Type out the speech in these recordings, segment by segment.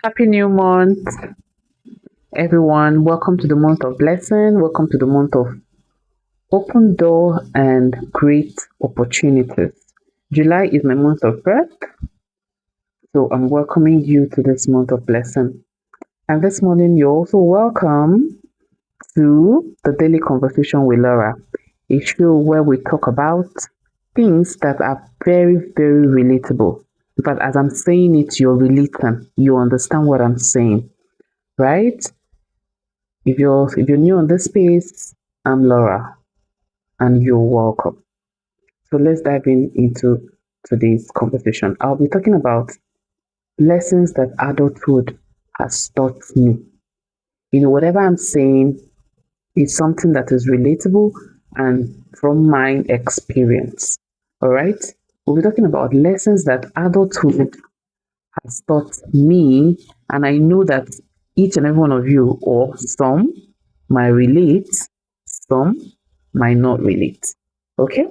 Happy new month, everyone. Welcome to the month of blessing. Welcome to the month of open door and great opportunities. July is my month of birth, so I'm welcoming you to this month of blessing. And this morning, you're also welcome to the Daily Conversation with Laura, a show where we talk about things that are very, very relatable. In fact, as I'm saying it, you're relating. You understand what I'm saying, right? If you're new on this space, I'm Laura, and you're welcome. So let's dive into today's conversation. I'll be talking about lessons that adulthood has taught me. Whatever I'm saying is something that is relatable and from my experience. All right. We'll be talking about lessons that adulthood has taught me, and I know that each and every one of you, or some, might relate, some might not relate. Okay?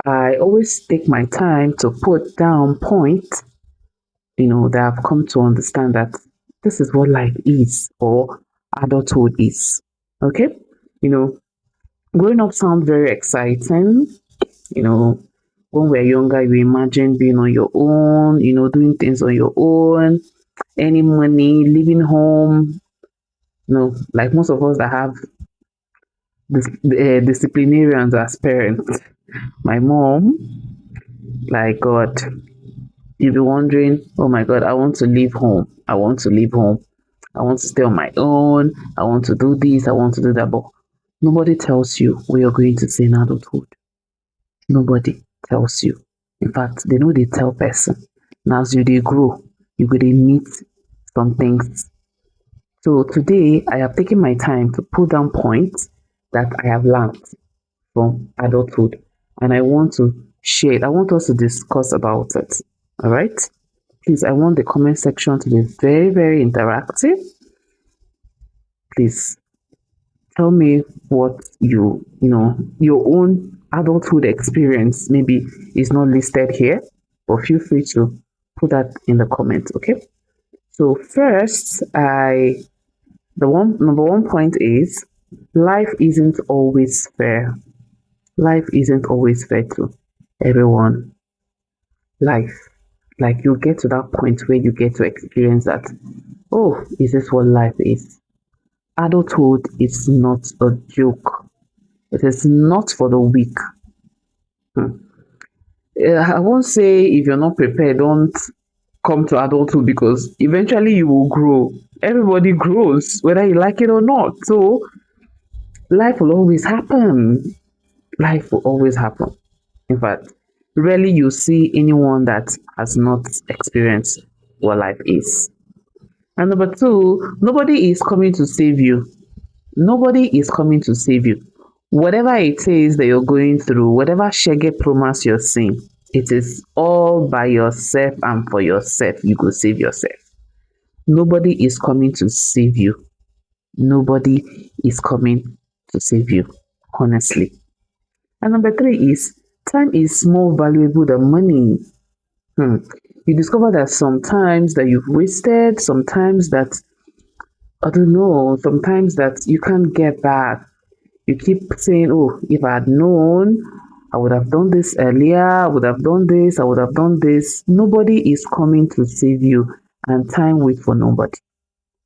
I always take my time to put down points, that I've come to understand that this is what life is or adulthood is. Okay? You know, growing up sounds very exciting. You know, when we're younger, you imagine being on your own, doing things on your own, earning money, leaving home, like most of us that have disciplinarians as parents. My mom, like God, you'll be wondering, oh my God, I want to leave home. I want to leave home. I want to stay on my own. I want to do this. I want to do that. But nobody tells you what you're going to say in adulthood. Nobody tells you. In fact, they know they tell person. Now as they grow, you go to meet some things. So today I have taken my time to put down points that I have learned from adulthood, and I want to share it. I want us to discuss about it. All right. Please, I want the comment section to be very, very interactive. Please tell me what your own adulthood experience maybe is not listed here, but feel free to put that in the comments. Okay. So first, the one number one point is life isn't always fair. Life isn't always fair to everyone. Life, like you get to that point where you get to experience that. Oh, is this what life is? Adulthood is not a joke. It is not for the weak. Hmm. I won't say if you're not prepared, don't come to adulthood because eventually you will grow. Everybody grows, whether you like it or not. So life will always happen. Life will always happen. In fact, rarely you see anyone that has not experienced what life is. And number two, nobody is coming to save you. Nobody is coming to save you. Whatever it is that you're going through, whatever shege promise you're seeing, it is all by yourself and for yourself. You go save yourself. Nobody is coming to save you. Nobody is coming to save you, honestly. And number three is time is more valuable than money. Hmm. You discover that sometimes that you've wasted, sometimes that I don't know, sometimes that you can't get back. You keep saying, oh, if I had known, I would have done this earlier, I would have done this, I would have done this. Nobody is coming to save you, and time waits for nobody.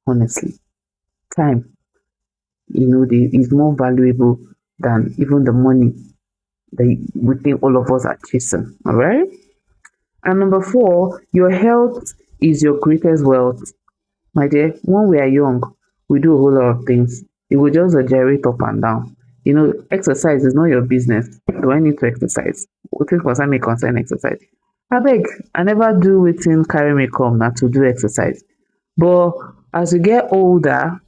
Honestly, time, is more valuable than even the money that we think all of us are chasing. All right. And number four, your health is your greatest wealth. My dear, when we are young, we do a whole lot of things. It will just gyrate up and down. Exercise is not your business. Do I need to exercise? Wetin concern me concern exercise. Abeg, I never do wetin carry me come na to do exercise. But as you get older,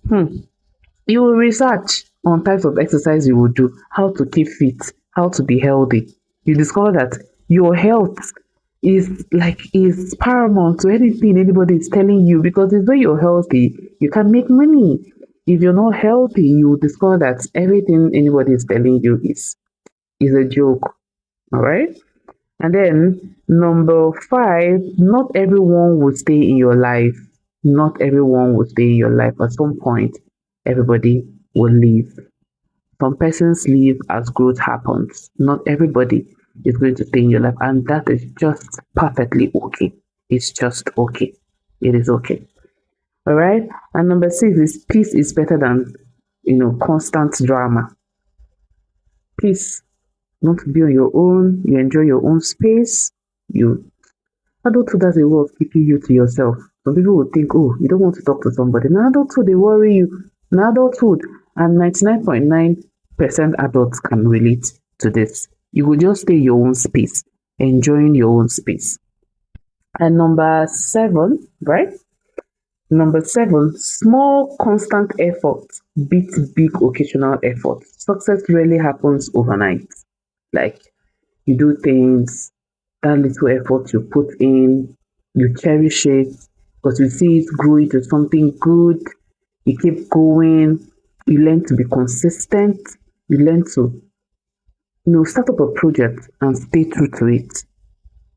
you will research on types of exercise you will do, how to keep fit, how to be healthy. You discover that your health is paramount to anything anybody is telling you, because it's when you're healthy, you can make money. If you're not healthy, you will discover that everything anybody is telling you is a joke. All right. And then number five, not everyone will stay in your life. Not everyone will stay in your life. At some point, everybody will leave. Some persons leave as growth happens. Not everybody is going to stay in your life, and that is just perfectly okay. It's just okay. It is okay. All right. And number six is peace is better than constant drama. Peace, not to be on your own. You enjoy your own space. You Adulthood has a way of keeping you to yourself. Some people would think, oh, you don't want to talk to somebody. In adulthood, they worry you. In adulthood, and 99.9% adults can relate to this. You will just stay in your own space, enjoying your own space. And number seven, right? Number seven, small constant effort beats big occasional effort. Success rarely happens overnight. Like you do things, that little effort you put in, you cherish it because you see it grow into something good. You keep going, you learn to be consistent, you learn to, start up a project and stay true to it.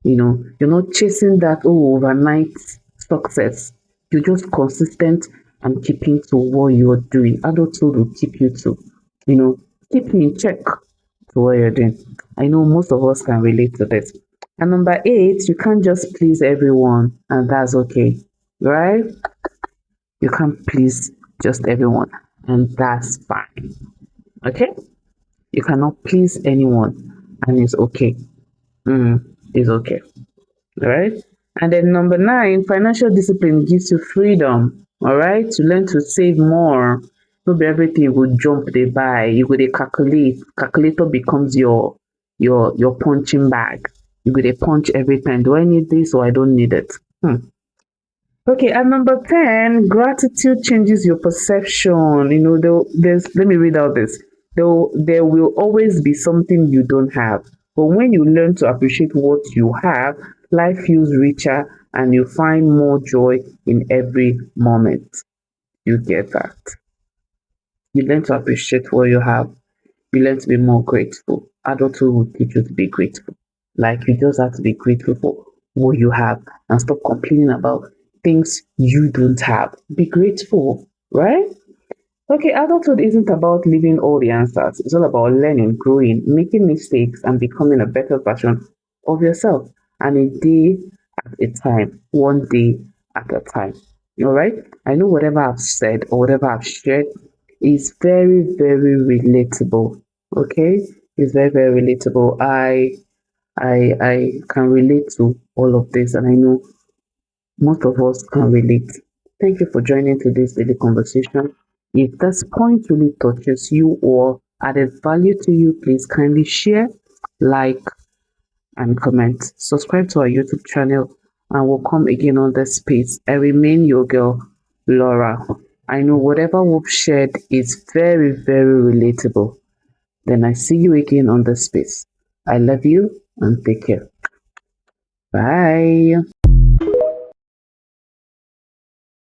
You're not chasing that overnight success. You're just consistent and keeping to what you're doing. Adulthood will keep you to, you know, keep you in check to what you're doing. I know most of us can relate to this. And number eight, you can't just please everyone, and that's okay, right? You can't please just everyone, and that's fine. Okay? You cannot please anyone, and it's okay. It's okay. All right. And then number nine, financial discipline gives you freedom. All right. To learn to save more. Not be everything you go jump they buy. You go they calculate. Calculator becomes your punching bag. You go they punch every time. Do I need this or I don't need it? Okay, and number 10, gratitude changes your perception. There's let me read out this. There will always be something you don't have. But when you learn to appreciate what you have, life feels richer and you find more joy in every moment. You get that. You learn to appreciate what you have. You learn to be more grateful. Adulthood will teach you to be grateful. Like you just have to be grateful for what you have and stop complaining about things you don't have. Be grateful, right? Okay, adulthood isn't about leaving all the answers. It's all about learning, growing, making mistakes, and becoming a better version of yourself. And a day at a time, one day at a time. All right? I know whatever I've said or whatever I've shared is very, very relatable. Okay? It's very, very relatable. I can relate to all of this, and I know most of us can relate. Thank you for joining today's daily conversation. If this point really touches you or added value to you, please kindly share, like, and comment. Subscribe to our YouTube channel, and we'll come again on this space. I remain your girl, Laura. I know whatever we've shared is very, very relatable. Then I see you again on this space. I love you and take care. Bye.